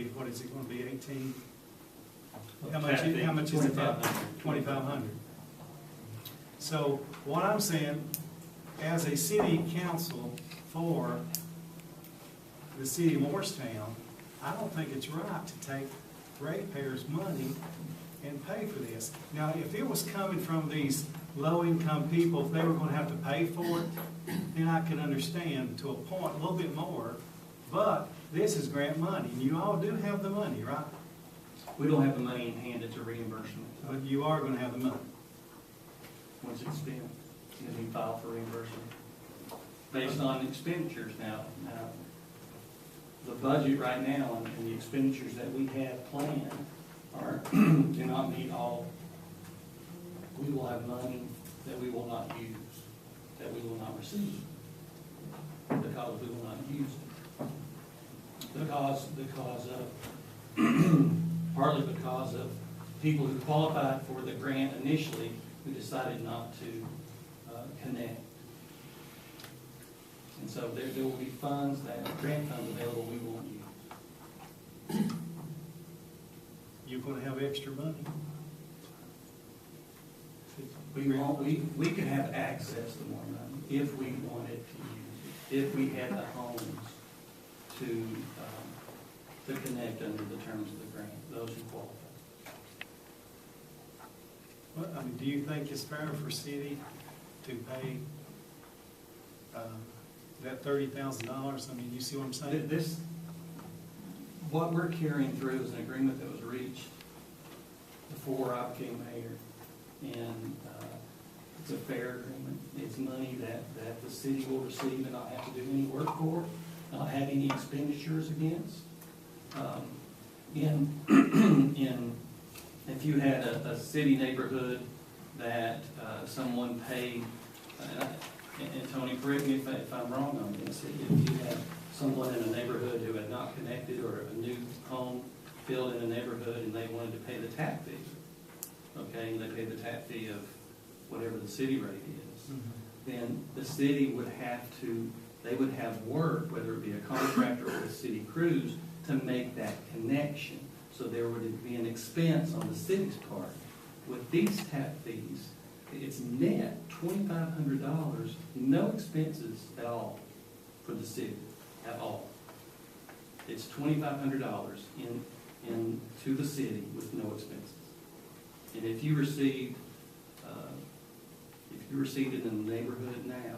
What is it gonna be, 18? How much is it? 2,500. So what I'm saying, as a city council for the city of Morristown, I don't think it's right to take ratepayers' money and pay for this. Now, if it was coming from these low-income people, if they were gonna have to pay for it, then I could understand to a point, a little bit more. But this is grant money, and you all do have the money, right? We don't have the money in hand, it's a reimbursement. But you are gonna have the money. Once it's spent, then we file for reimbursement. Based on expenditures now. The budget right now and the expenditures that we have planned do not meet all. We will have money that we will not use, that we will not receive, because we will not use it. Because of, partly because of people who qualified for the grant initially, who decided not to connect. And so there will be funds, grant funds available we won't use. You're gonna have extra money. We could have access to more money if we wanted to use it, if we had the homes to connect under the terms of the grant, those who qualify. Well, I mean, do you think it's fair for city to pay that $30,000? I mean, you see what I'm saying? What we're carrying through is an agreement that was reached before I became mayor, and it's a fair agreement. It's money that the city will receive and not have to do any work for, not have any expenditures against. If you had a city neighborhood that someone paid, and Tony, correct me if I'm wrong on this, if you had someone in a neighborhood who had not connected, or a new home built in a neighborhood, and they wanted to pay the tap fee, okay, and they paid the tap fee of whatever the city rate is, then the city would have they would have work, whether it be a contractor or a city crews, to make that connection. So there would be an expense on the city's part. With these tap fees, it's net $2,500, no expenses at all for the city, at all. It's $2,500 into the city with no expenses. And if you received it in the neighborhood now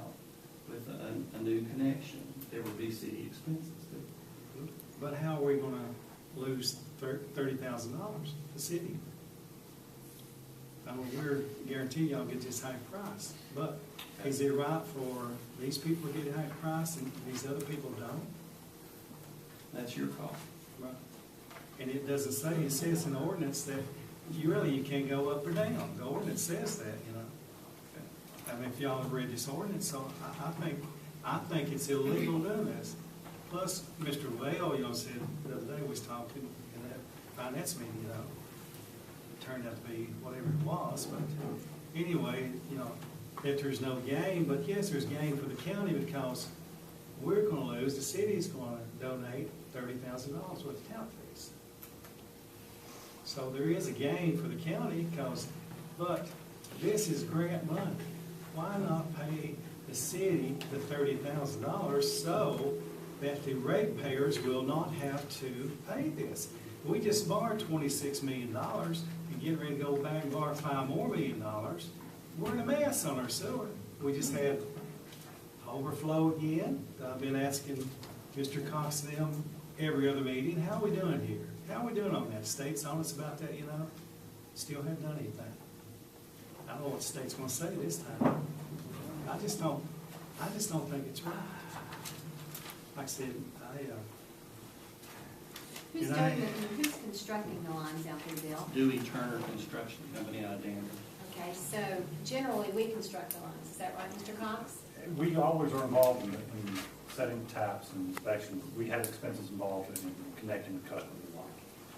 with a new connection, there would be city expenses too. But how are we gonna lose $30,000, the city? I mean, we're guaranteed y'all get this high price, but is it right for these people to get a high price and these other people don't? That's your call. Right. And it doesn't say, it says in the ordinance that you can't go up or down. The ordinance says that, you know. I mean, if y'all have read this ordinance, so I think it's illegal doing this. Plus, Mr. Vale, you know, said the other day, was talking in that finance meeting, you know, it turned out to be whatever it was, but anyway, you know, that there's no gain, but yes, there's gain for the county, because we're gonna lose, the city's gonna donate $30,000 worth of tap fees. So there is a gain for the county, but this is grant money. Why not pay the city the $30,000 so that the ratepayers will not have to pay this? We just borrowed $26 million and get ready to go back and borrow $5 more million. We're in a mess on our sewer. We just had overflow again. I've been asking Mr. Cox and them every other meeting, how are we doing here? How are we doing on that? State's honest about that, you know? Still haven't done anything. I don't know what the state's gonna say this time. I just don't think it's right. Like I said, Who's constructing the lines out there, Bill? Dewey Turner Construction Company out of Denver. Okay, so generally we construct the lines, is that right, Mr. Cox? We always are involved in setting taps and inspections. We had expenses involved in connecting the cut with the line.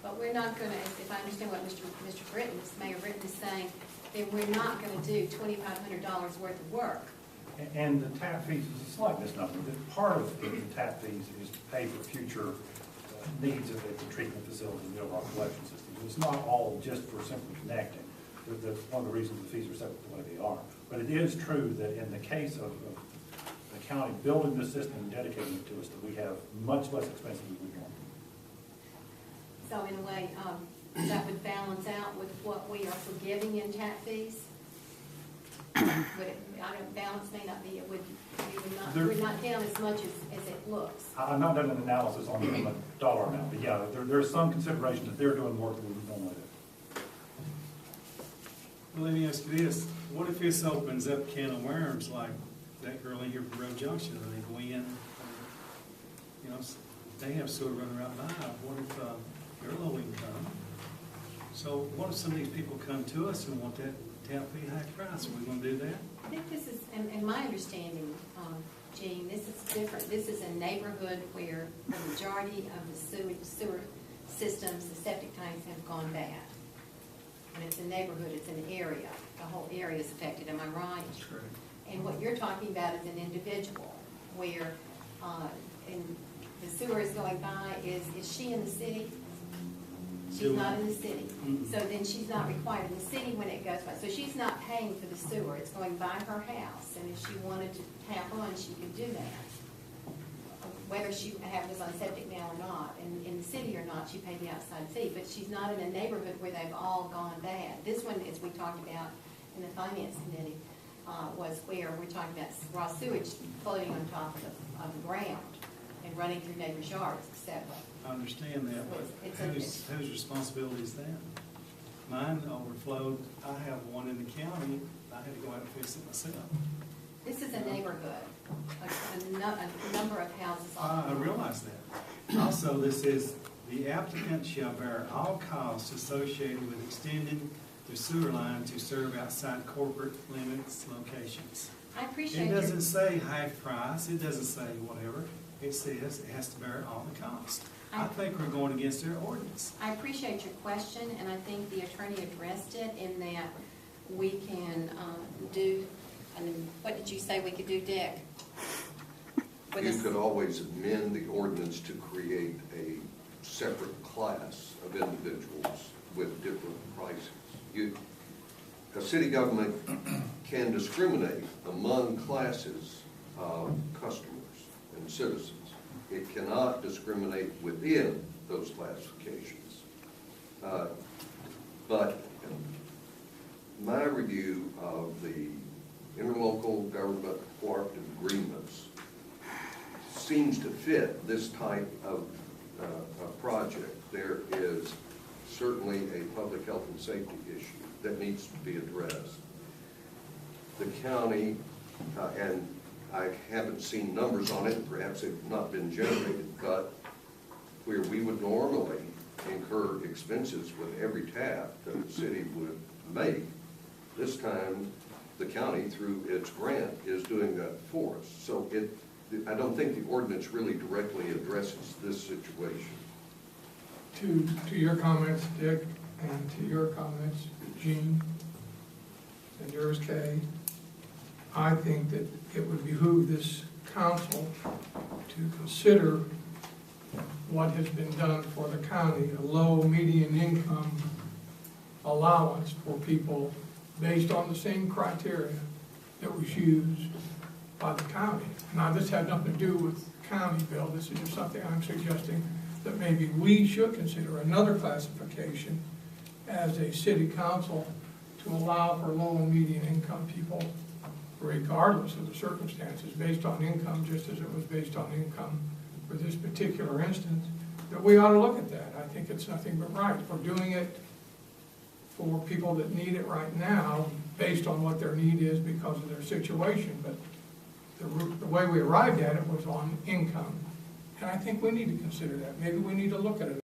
But we're not gonna, if I understand what Mr. Britton, Mayor Britton is saying, then we're not gonna do $2,500 worth of work. And the tap fees is a slight misnomer. Part of the tap fees is to pay for future needs of the treatment facility, the overall collection system. It's not all just for simply connecting. That's one of the reasons the fees are set the way they are. But it is true that in the case of the county building the system and dedicating it to us, that we have much less expenses than we want. So in a way, that would balance out with what we are forgiving in tap fees? Would it, I don't, balance may not be, it would, you would not, we're not down as much as it looks. I've not done an analysis on the dollar amount, but yeah, there's some consideration that they're doing work that we normally do. Well, let me ask you this, what if this opens up a can of worms like that girl in here from Road Junction, and they go in, you know, they have sewer running right by, what if they're low income? So what if some of these people come to us and want that tap fee high price, are we gonna do that? I think this is, and my understanding, Gene, this is different. This is a neighborhood where the majority of the sewer systems, the septic tanks have gone bad. And it's a neighborhood, it's an area, the whole area is affected, am I right? That's correct. And what you're talking about is an individual where, and the sewer is going by, is she in the city? She's not in the city. So then she's not required in the city when it goes by. So she's not paying for the sewer. It's going by her house. And if she wanted to tap on, she could do that. Whether she was on septic now or not, and in the city or not, she paid the outside fee. But she's not in a neighborhood where they've all gone bad. This one, as we talked about in the finance committee, was where we're talking about raw sewage floating on top of the ground and running through neighbors' yards, etc. I understand that, but It's whose responsibility is that? Mine overflowed, I have one in the county, I had to go out and fix it myself. This is a neighborhood, a number of houses. I realize that. Also, this is, the applicant shall bear all costs associated with extending the sewer line to serve outside corporate limits locations. I appreciate It your, doesn't say half price, it doesn't say whatever, it says it has to bear all the cost. I think we're going against their ordinance. I appreciate your question, and I think the attorney addressed it in that we can do, I mean, what did you say we could do, Dick? You could always amend the ordinance to create a separate class of individuals with different prices. A city government can discriminate among classes of customers and citizens. It cannot discriminate within those classifications. But my review of the interlocal government cooperative agreements seems to fit this type of project. There is certainly a public health and safety issue that needs to be addressed. The county, and I haven't seen numbers on it, perhaps they've not been generated, but where we would normally incur expenses with every tap that the city would make, this time the county, through its grant, is doing that for us. So I don't think the ordinance really directly addresses this situation. To your comments, Dick, and to your comments, Gene, and yours, Kay, I think that it would behoove this council to consider what has been done for the county, a low median income allowance for people based on the same criteria that was used by the county. Now, this had nothing to do with the county bill. This is just something I'm suggesting that maybe we should consider another classification as a city council to allow for low and median income people, regardless of the circumstances, based on income, just as it was based on income for this particular instance, that we ought to look at that. I think it's nothing but right. We're doing it for people that need it right now, based on what their need is because of their situation, but the way we arrived at it was on income. And I think we need to consider that. Maybe we need to look at it.